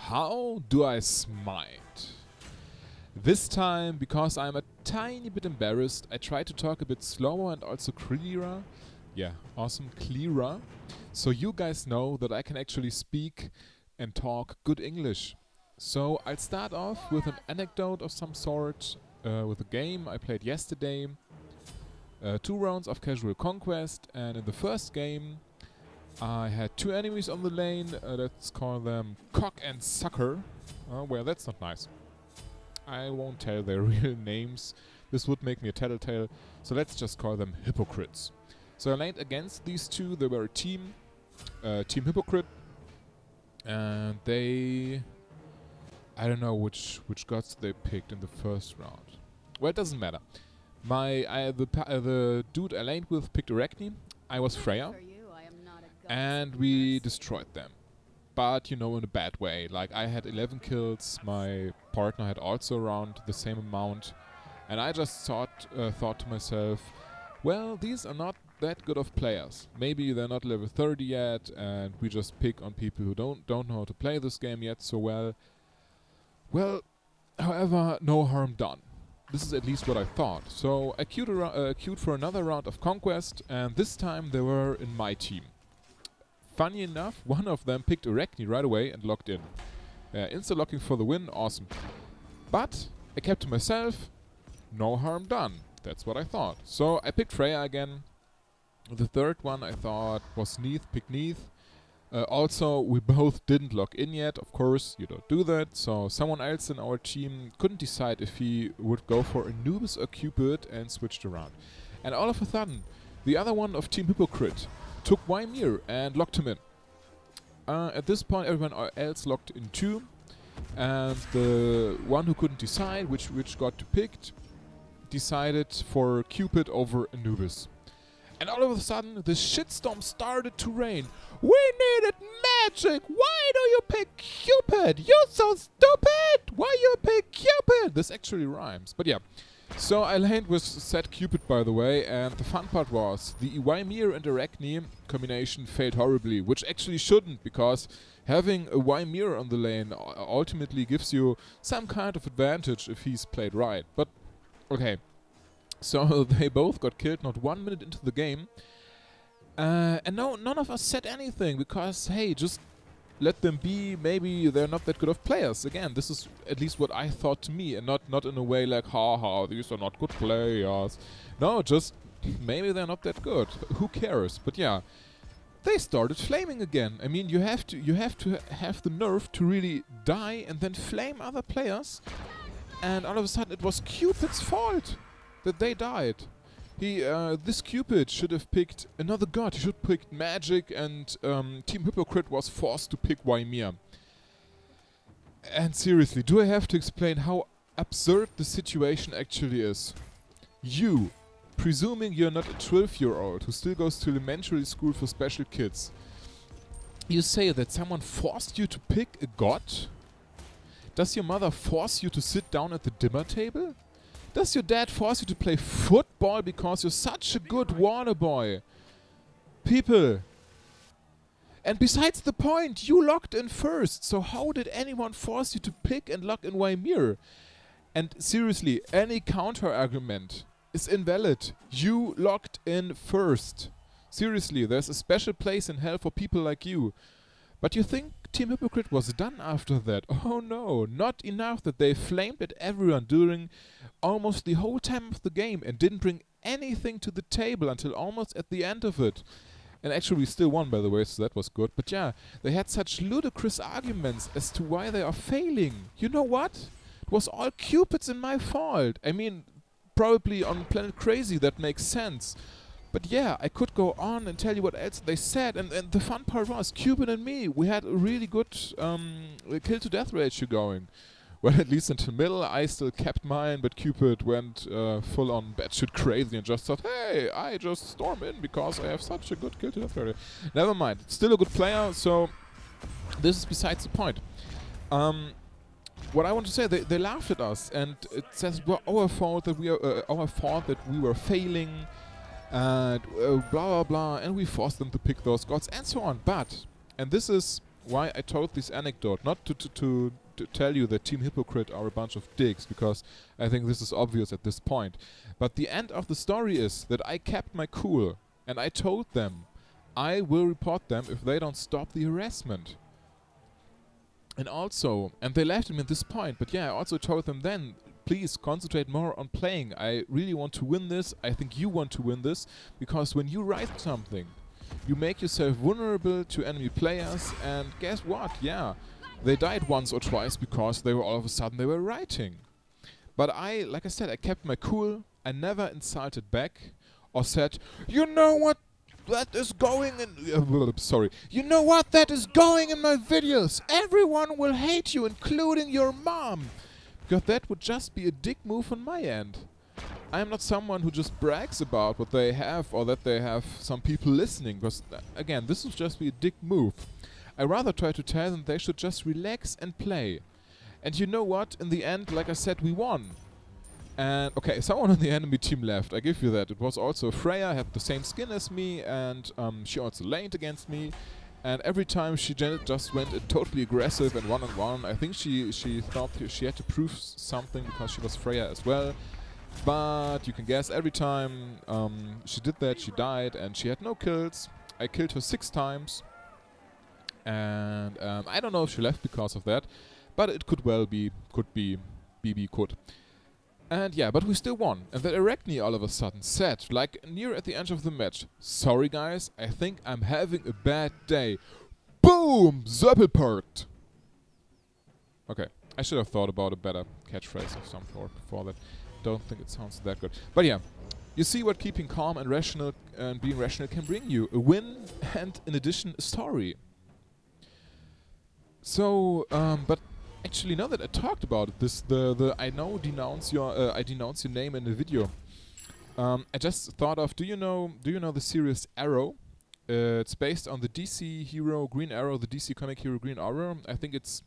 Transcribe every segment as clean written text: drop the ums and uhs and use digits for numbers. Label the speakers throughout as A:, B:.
A: How do I smite? This time, because I'm a tiny bit embarrassed, I try to talk a bit slower and also clearer. Yeah, awesome, clearer. So you guys know that I can actually speak and talk good English. So I'll start off with an anecdote of some sort, with a game I played yesterday. 2 rounds of casual conquest, and in the first game I had 2 enemies on the lane. Let's call them Cock and Sucker. Well, that's not nice. I won't tell their real names. This would make me a tattletale. So let's just call them hypocrites. So I laned against these 2. They were a team hypocrite, and they, I don't know which gods they picked in the first round. Well, it doesn't matter. The dude I laned with picked Arachne. I was Freya, and we destroyed them. But, you know, in a bad way. Like, I had 11 kills, my partner had also around the same amount, and I just thought to myself, well, these are not that good of players. Maybe they're not level 30 yet, and we just pick on people who don't know how to play this game yet so well. Well, however, no harm done. This is at least what I thought. So I queued for another round of conquest, and this time they were in my team. Funny enough, one of them picked Arachne right away and locked in. Insta-locking for the win, awesome. But I kept to myself, no harm done. That's what I thought. So I picked Freya again. The third one I thought was Neith, picked Neith. Also, we both didn't lock in yet. Of course, you don't do that. So someone else in our team couldn't decide if he would go for Anubis or Cupid and switched around. And all of a sudden, the other one of Team Hypocrite took Ymir and locked him in. At this point, everyone else locked in too. And the one who couldn't decide which got picked decided for Cupid over Anubis. And all of a sudden, the shitstorm started to rain. We needed magic! Why do you pick Cupid? You're so stupid! Why you pick Cupid? This actually rhymes, but yeah. So I laned with said Cupid, by the way, and the fun part was the Ymir and Arachne combination failed horribly, which actually shouldn't, because having a Ymir on the lane ultimately gives you some kind of advantage if he's played right. But, okay. So they both got killed not 1 minute into the game. And none of us said anything, because, hey, just let them be. Maybe they're not that good of players. Again, this is at least what I thought to me, and not in a way like, haha, these are not good players. No, just maybe they're not that good. Who cares? But yeah, they started flaming again. I mean, you have to have the nerve to really die and then flame other players. And all of a sudden, it was Cupid's fault that they died. This Cupid should have picked another god. He should have picked magic, and Team Hypocrite was forced to pick Ymir. And seriously, do I have to explain how absurd the situation actually is? You, presuming you're not a 12-year-old who still goes to elementary school for special kids, you say that someone forced you to pick a god? Does your mother force you to sit down at the dinner table? Does your dad force you to play football because you're such a good water boy? People. And besides the point, you locked in first, so how did anyone force you to pick and lock in Ymir? And seriously, any counter-argument is invalid. You locked in first. Seriously, there's a special place in hell for people like you. But you think Team Hypocrite was done after that? Oh no, not enough that they flamed at everyone during almost the whole time of the game and didn't bring anything to the table until almost at the end of it. And actually we still won, by the way, so that was good. But yeah, they had such ludicrous arguments as to why they are failing. You know what? It was all Cupids and my fault. I mean, probably on Planet Crazy that makes sense. But yeah, I could go on and tell you what else they said, and the fun part was, Cupid and me, we had a really good kill-to-death ratio going. Well, at least until middle, I still kept mine, but Cupid went full-on batshit crazy and just thought, hey, I just storm in because I have such a good kill-to-death ratio. Never mind, still a good player, so this is besides the point. What I want to say, they laughed at us, and it says, well, our fault that we were failing, and blah blah blah, and we forced them to pick those gods and so on. But, and this is why I told this anecdote. Not to tell you that Team Hypocrite are a bunch of dicks, because I think this is obvious at this point. But the end of the story is that I kept my cool, and I told them I will report them if they don't stop the harassment. And also, and they left me at this point, but yeah, I also told them then, please concentrate more on playing. I really want to win this. I think you want to win this, because when you write something, you make yourself vulnerable to enemy players, and guess what? Yeah, they died once or twice because they were all of a sudden they were writing. But I, like I said, I kept my cool. I never insulted back or said, you know what that is going in... sorry. You know what that is going in my videos? Everyone will hate you, including your mom. Because that would just be a dick move on my end. I am not someone who just brags about what they have or that they have some people listening. Because, again, this would just be a dick move. I rather try to tell them they should just relax and play. And you know what? In the end, like I said, we won. And, okay, someone on the enemy team left, I give you that. It was also Freya, had the same skin as me, and she also laned against me. And every time she just went totally aggressive and one-on-one. I think she thought she had to prove something because she was Freya as well. But you can guess, every time she did that, she died, and she had no kills. I killed her 6 times. And I don't know if she left because of that. But it could well be, BB could. And yeah, but we still won. And then Arachne all of a sudden said, like near at the end of the match, sorry guys, I think I'm having a bad day. Boom! Zöppelparkt! Okay, I should have thought about a better catchphrase of some sort before that. Don't think it sounds that good. But yeah, you see what keeping calm and rational and being rational can bring you. A win and in addition a story. So, but actually, now that I talked about it, I denounce your name in the video. I just thought of, do you know the series Arrow? It's based on the DC hero Green Arrow, the DC comic hero Green Arrow. I think it's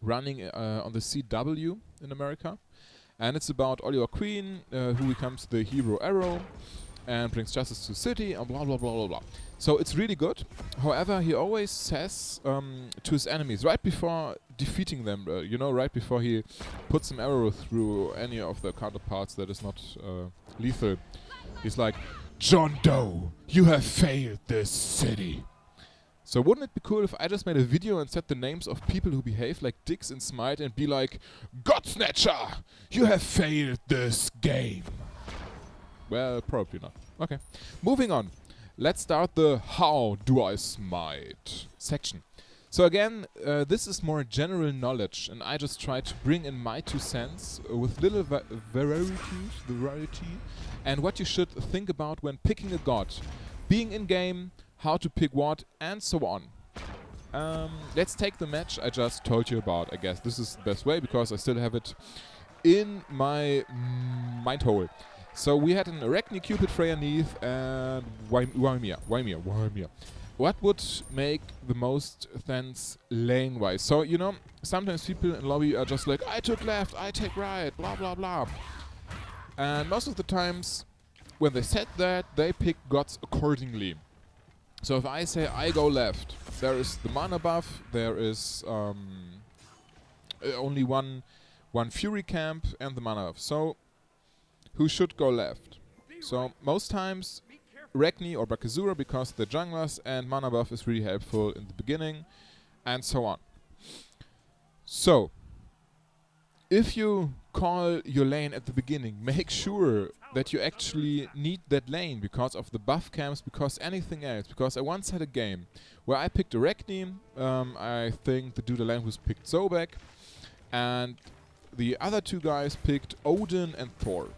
A: running on the CW in America, and it's about Oliver Queen, who becomes the hero Arrow and brings justice to the city, and blah blah blah blah blah. So it's really good. However, he always says to his enemies right before defeating them, right before he puts an arrow through any of the counterparts that is not lethal, he's like, John Doe, you have failed this city. So wouldn't it be cool if I just made a video and said the names of people who behave like dicks in Smite and be like, God Snatcher, you have failed this game. Well, probably not. Okay, moving on. Let's start the How Do I Smite section. So again, this is more general knowledge, and I just try to bring in my 2 cents with little variety, and what you should think about when picking a god, being in game, how to pick what, and so on. Let's take the match I just told you about. I guess this is the best way because I still have it in my mind hole. So we had an Arachne, Cupid, Freya, Neith, and Waimir. What would make the most sense lane-wise? So, sometimes people in lobby are just like, I took left, I take right, blah blah blah. And most of the times, when they said that, they pick gods accordingly. So if I say I go left, there is the mana buff, there is only one Fury camp and the mana buff. So who should go left? So most times Arachne or Bakazura, because they're junglers and mana buff is really helpful in the beginning, and so on. So if you call your lane at the beginning, make sure that you actually need that lane because of the buff camps, because anything else. Because I once had a game where I picked Arachne, I think the dude lane was picked Zobek, and the other 2 guys picked Odin and Thor.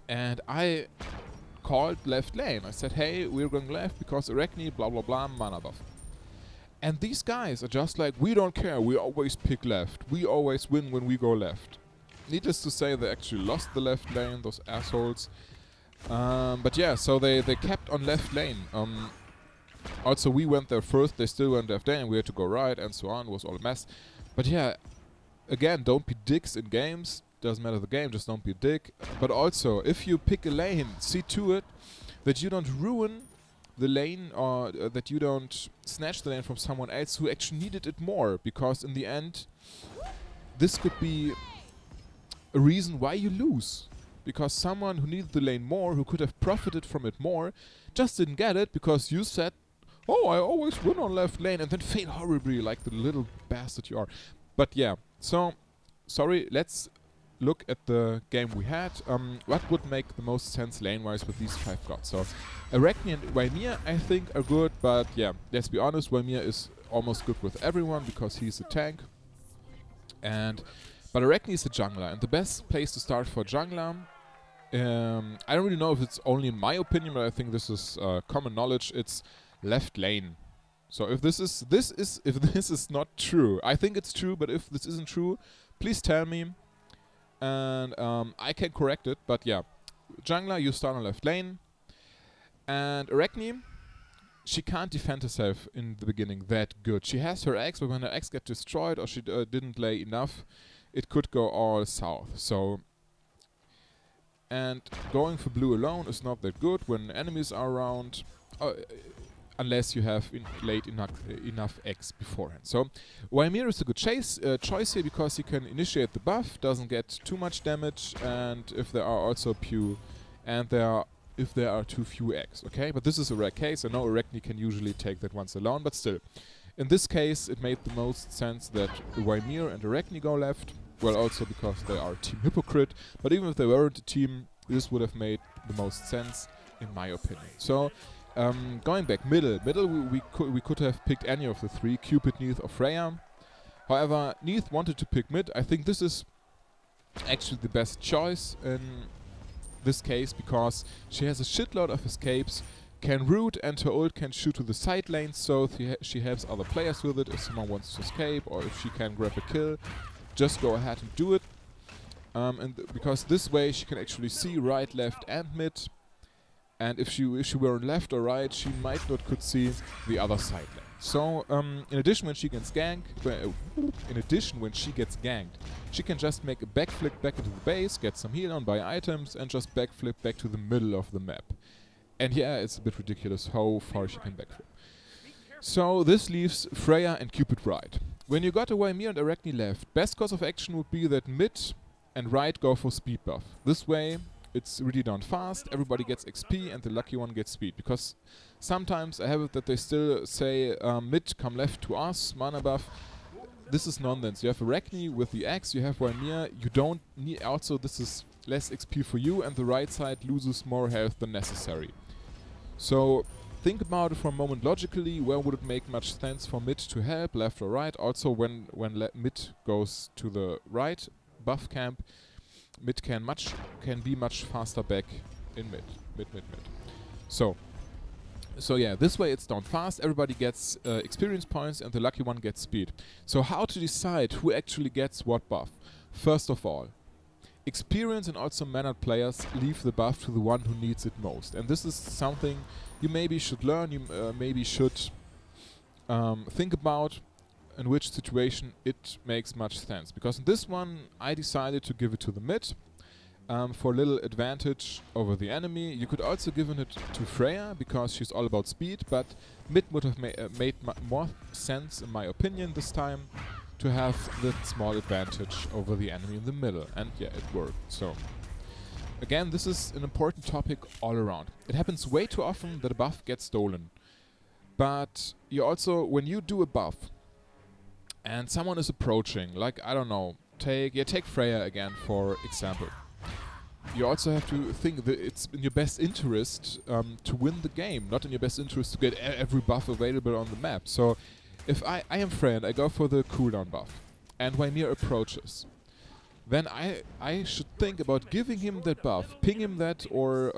A: And I called left lane. I said, hey, we're going left because Arachne, blah blah blah, mana buff. And these guys are just like, we don't care, we always pick left. We always win when we go left. Needless to say, they actually lost the left lane, those assholes. But yeah, so they kept on left lane. Also, we went there first, they still went left lane, and we had to go right, and so on. It was all a mess. But yeah, again, don't be dicks in games. Doesn't matter the game, just don't be a dick. But also, if you pick a lane, see to it that you don't ruin the lane, or that you don't snatch the lane from someone else who actually needed it more, because in the end this could be a reason why you lose, because someone who needed the lane more, who could have profited from it more, just didn't get it because you said, oh, I always win on left lane, and then fail horribly like the little bastard you are. But yeah, so sorry, let's look at the game we had. What would make the most sense lane-wise with these 5 gods? So Arachne and Waimir, I think, are good, but yeah, let's be honest, Waimir is almost good with everyone because he's a tank. But Arachne is a jungler, and the best place to start for jungler, I don't really know if it's only in my opinion, but I think this is common knowledge, it's left lane. So if this is not true, I think it's true, but if this isn't true, please tell me, and I can correct it. But yeah, jungler, you start on left lane, and Arachne, she can't defend herself in the beginning that good. She has her eggs, but when her eggs get destroyed or she didn't lay enough, it could go all south. So, and going for blue alone is not that good when enemies are around, unless you have laid enough eggs beforehand. So Waimir is a good choice here because he can initiate the buff, doesn't get too much damage, and if there are also if there are too few eggs, okay? But this is a rare case. I know Arachne can usually take that once alone, but still. In this case, it made the most sense that Waimir and Arachne go left. Well, also because they are Team Hypocrite, but even if they weren't a team, this would have made the most sense, in my opinion. So, going back, middle, we could have picked any of the 3, Cupid, Neith, or Freya. However, Neith wanted to pick mid. I think this is actually the best choice in this case, because she has a shitload of escapes, can root, and her ult can shoot to the side lanes, so she helps other players with it if someone wants to escape, or if she can grab a kill, just go ahead and do it. Because this way she can actually see right, left, and mid, and if she were on left or right, she might not could see the other side lane. So, in addition, when she gets ganked, she can just make a backflip back into the base, get some heal on, buy items, and just backflip back to the middle of the map. And yeah, it's a bit ridiculous how far she can backflip. So this leaves Freya and Cupid right. When you got a Waimir and Arachne left, best course of action would be that mid and right go for speed buff. This way, it's really done fast, everybody gets XP, and the lucky one gets speed. Because sometimes I have it that they still say, mid, come left to us, mana buff. This is nonsense. You have Arachne with the Axe, you have Waimir, you don't need, also this is less XP for you, and the right side loses more health than necessary. So, think about it for a moment logically, where would it make much sense for mid to help, left or right? Also, when mid goes to the right buff camp, mid can be much faster back in mid. So yeah, this way it's done fast, everybody gets experience points, and the lucky one gets speed. So how to decide who actually gets what buff? First of all, experience and also mannered players leave the buff to the one who needs it most. And this is something you maybe should learn, you maybe should think about in which situation it makes much sense. Because in this one, I decided to give it to the mid for a little advantage over the enemy. You could also give it to Freya, because she's all about speed, but mid would have made more sense, in my opinion, this time, to have that small advantage over the enemy in the middle. And yeah, it worked. So again, this is an important topic all around. It happens way too often that a buff gets stolen. But you also, when you do a buff and someone is approaching, like, I don't know, take Freya again for example. You also have to think that it's in your best interest to win the game, not in your best interest to get every buff available on the map. So if I am Freya and I go for the cooldown buff, and Waimir approaches, then I should think about giving him that buff, ping him that, or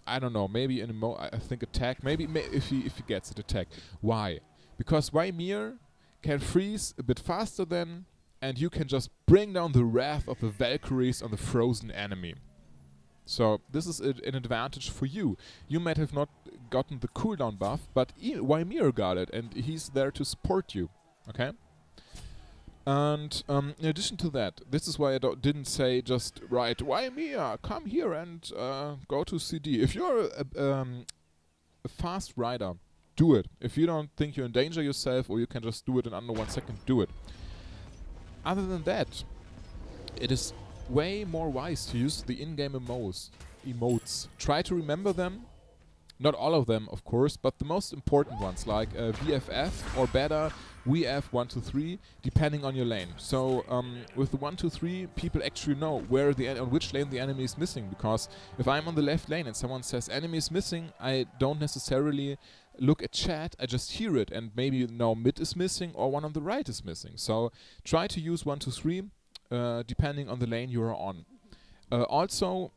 A: I don't know, maybe I think attack, maybe if he gets it, attack. Why? Because Waimir can freeze a bit faster than, and you can just bring down the wrath of the Valkyries on the frozen enemy. So this is an advantage for you. You might have not gotten the cooldown buff, but Waimir got it, and he's there to support you. Okay? And in addition to that, this is why I didn't say just, right, Waimir, come here and go to CD. If you're a fast rider, do it. If you don't think you endanger yourself or you can just do it in under 1 second, do it. Other than that, it is way more wise to use the in-game emotes. Try to remember them. Not all of them, of course, but the most important ones, like VFF or better VF123, depending on your lane. So with the 123, people actually know where on which lane the enemy is missing, because if I'm on the left lane and someone says enemy is missing, I don't necessarily look at chat, I just hear it, and maybe now mid is missing or one on the right is missing. So try to use 123 depending on the lane you are on. Also,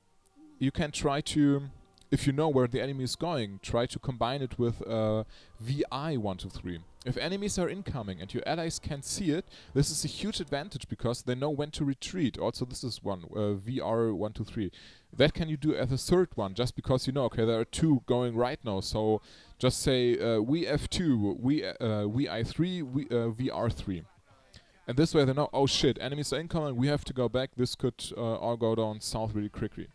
A: you can try to, if you know where the enemy is going, try to combine it with VI123. If enemies are incoming and your allies can't see it, this is a huge advantage because they know when to retreat. Also, this is one, VR123. That can you do as a third one, just because you know, okay, there are two going right now, so just say VF2, VI3, VR3. And this way they know, oh shit, enemies are incoming, we have to go back, this could all go down south really quickly.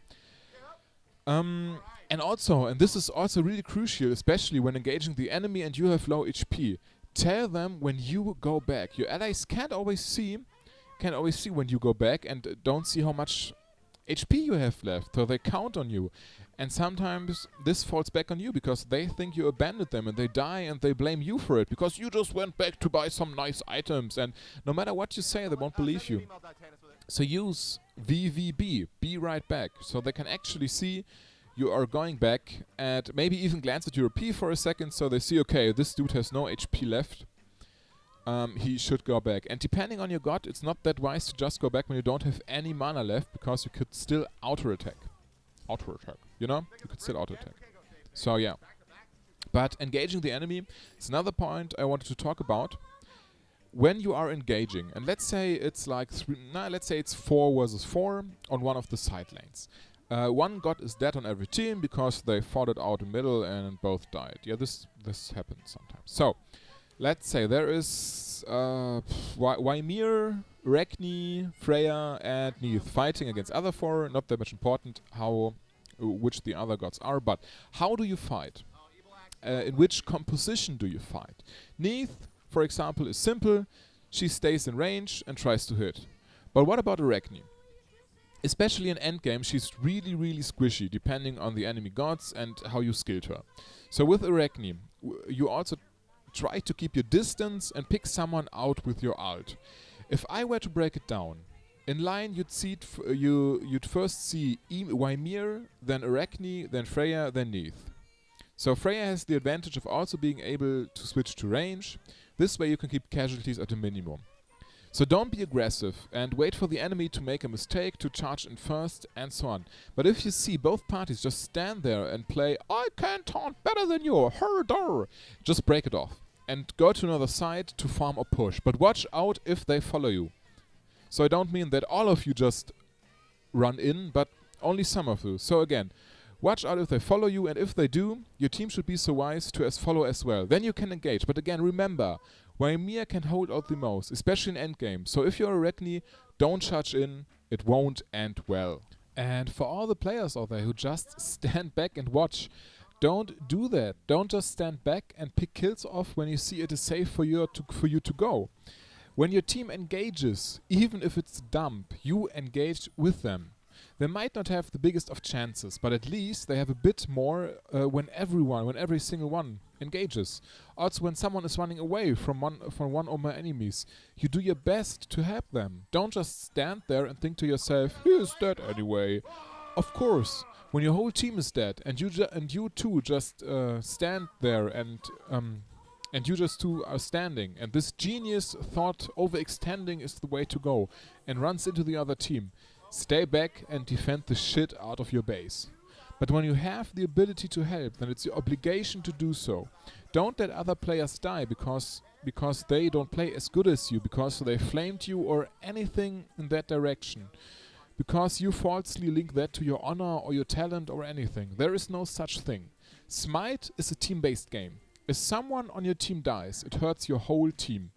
A: And also, and this is also really crucial, especially when engaging the enemy and you have low HP, tell them when you go back. Your allies can't always see when you go back and don't see how much HP you have left, so they count on you. And sometimes this falls back on you because they think you abandoned them and they die and they blame you for it because you just went back to buy some nice items, and no matter what you say, they won't believe you. So use VVB, be right back, so they can actually see you are going back and maybe even glance at your P for a second so they see, okay, this dude has no HP left. He should go back. And depending on your god, it's not that wise to just go back when you don't have any mana left, because you could still auto-attack. You know? You could still auto-attack. So yeah. But engaging the enemy is another point I wanted to talk about. When you are engaging, and let's say it's like let's say it's 4 versus 4 on one of the side lanes. One god is dead on every team because they fought it out in the middle and both died. Yeah, this happens sometimes. So, let's say there is Ymir, Regni, Freya, and Neith fighting against other 4. Not that much important which the other gods are, but how do you fight? In which composition do you fight? Neith, for example, is simple. She stays in range and tries to hit. But what about a Regni? Especially in endgame, she's really, really squishy, depending on the enemy gods and how you skilled her. So with Regni, you also try to keep your distance and pick someone out with your ult. If I were to break it down, in line you'd first see Ymir, then Regni, then Freya, then Neith. So Freya has the advantage of also being able to switch to range. This way you can keep casualties at a minimum. So don't be aggressive and wait for the enemy to make a mistake to charge in first and so on. But if you see both parties just stand there and play, I can taunt better than you, herder, just break it off and go to another side to farm or push. But watch out if they follow you. So I don't mean that all of you just run in, but only some of you. So again, watch out if they follow you, and if they do, your team should be so wise to follow as well. Then you can engage. But again, remember, Ymir can hold out the most, especially in endgame. So if you're a Regni, don't charge in, it won't end well. And for all the players out there who just stand back and watch, don't do that. Don't just stand back and pick kills off when you see it is safe for you to go. When your team engages, even if it's dump, you engage with them. They might not have the biggest of chances, but at least they have a bit more when every single one engages. Also, when someone is running away from one or more enemies, you do your best to help them. Don't just stand there and think to yourself, he is dead anyway. Of course, when your whole team is dead and you two just stand there and you just two are standing, and this genius thought overextending is the way to go and runs into the other team. Stay back and defend the shit out of your base. But when you have the ability to help, then it's your obligation to do so. Don't let other players die because they don't play as good as you, because they flamed you or anything in that direction. Because you falsely link that to your honor or your talent or anything. There is no such thing. Smite is a team-based game. If someone on your team dies, it hurts your whole team.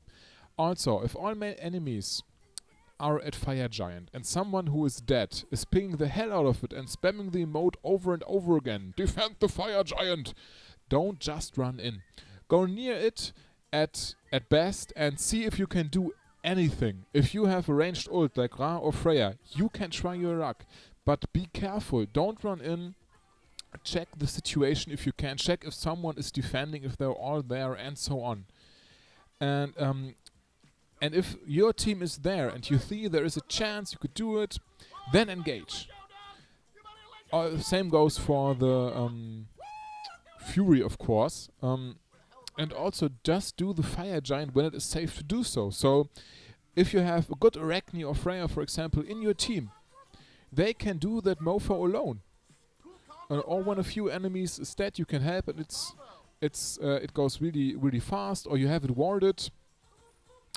A: Also, if all main enemies are at Fire Giant and someone who is dead is pinging the hell out of it and spamming the emote over and over again, defend the Fire Giant, don't just run in. Go near it at best and see if you can do anything. If you have a ranged ult like Ra or Freya, you can try your luck. But be careful. Don't run in. Check the situation if you can. Check if someone is defending, if they're all there, and so on. And if your team is there and you see there is a chance you could do it, then engage. Same goes for the Fury, of course. And also just do the Fire Giant when it is safe to do so. So if you have a good Arachne or Freya, for example, in your team, they can do that mofo alone. Or when a few enemies is dead, you can help, and it goes really, really fast, or you have it warded.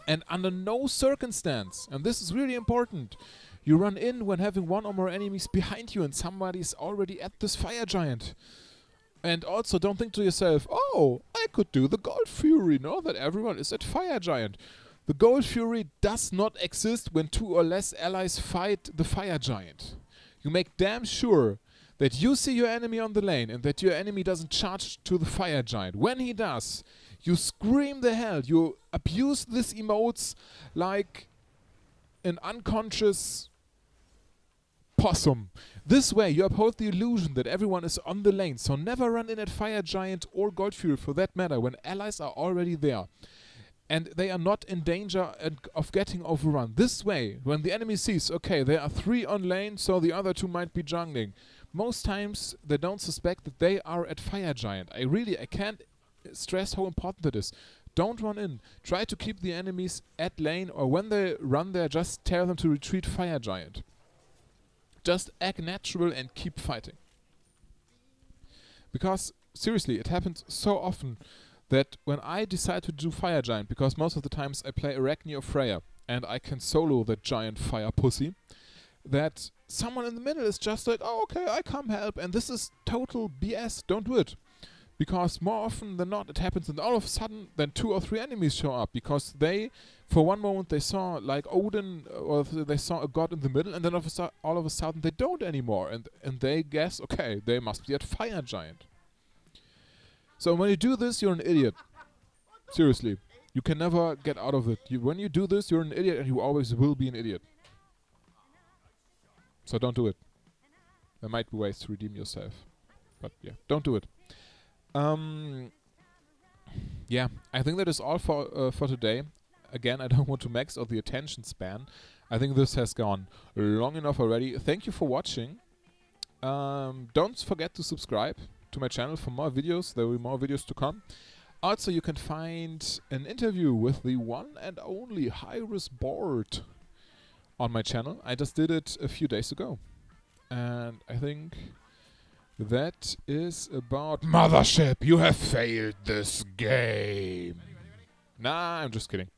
A: And under no circumstance, and this is really important, you run in when having one or more enemies behind you and somebody's already at this Fire Giant. And also don't think to yourself, oh, I could do the Gold Fury, now that everyone is at Fire Giant. The Gold Fury does not exist when 2 or less allies fight the Fire Giant. You make damn sure that you see your enemy on the lane and that your enemy doesn't charge to the Fire Giant. When he does, you scream the hell, you abuse these emotes like an unconscious possum. This way you uphold the illusion that everyone is on the lane, so never run in at Fire Giant or Gold Fury for that matter when allies are already there. And they are not in danger of getting overrun. This way, when the enemy sees, okay, there are 3 on lane, so the other 2 might be jungling. Most times they don't suspect that they are at Fire Giant. I can't stress how important that is. Don't run in. Try to keep the enemies at lane, or when they run there, just tell them to retreat Fire Giant. Just act natural and keep fighting. Because, seriously, it happens so often that when I decide to do Fire Giant, because most of the times I play Arachne or Freya, and I can solo that giant fire pussy, that someone in the middle is just like, oh, okay, I come help, and this is total BS. Don't do it. Because more often than not, it happens, and all of a sudden, then 2 or 3 enemies show up, because they, for one moment, they saw, like, Odin, or they saw a god in the middle, and then all of a sudden, they don't anymore, and they guess, okay, they must be at Fire Giant. So when you do this, you're an idiot. Seriously. You can never get out of it. When you do this, you're an idiot, and you always will be an idiot. So don't do it. There might be ways to redeem yourself. But yeah, don't do it. Yeah, I think that is all for today. Again, I don't want to max out the attention span. I think this has gone long enough already. Thank you for watching. Don't forget to subscribe to my channel for more videos. There will be more videos to come. Also, you can find an interview with the one and only HI-REZ board on my channel. I just did it a few days ago. And I think that is about Mothership. You have failed this game. Nah, I'm just kidding.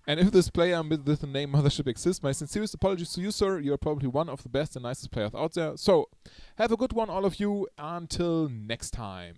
A: And if this player with the name Mothership exists, my sincerest apologies to you, sir. You're probably one of the best and nicest players out there. So, have a good one, all of you. Until next time.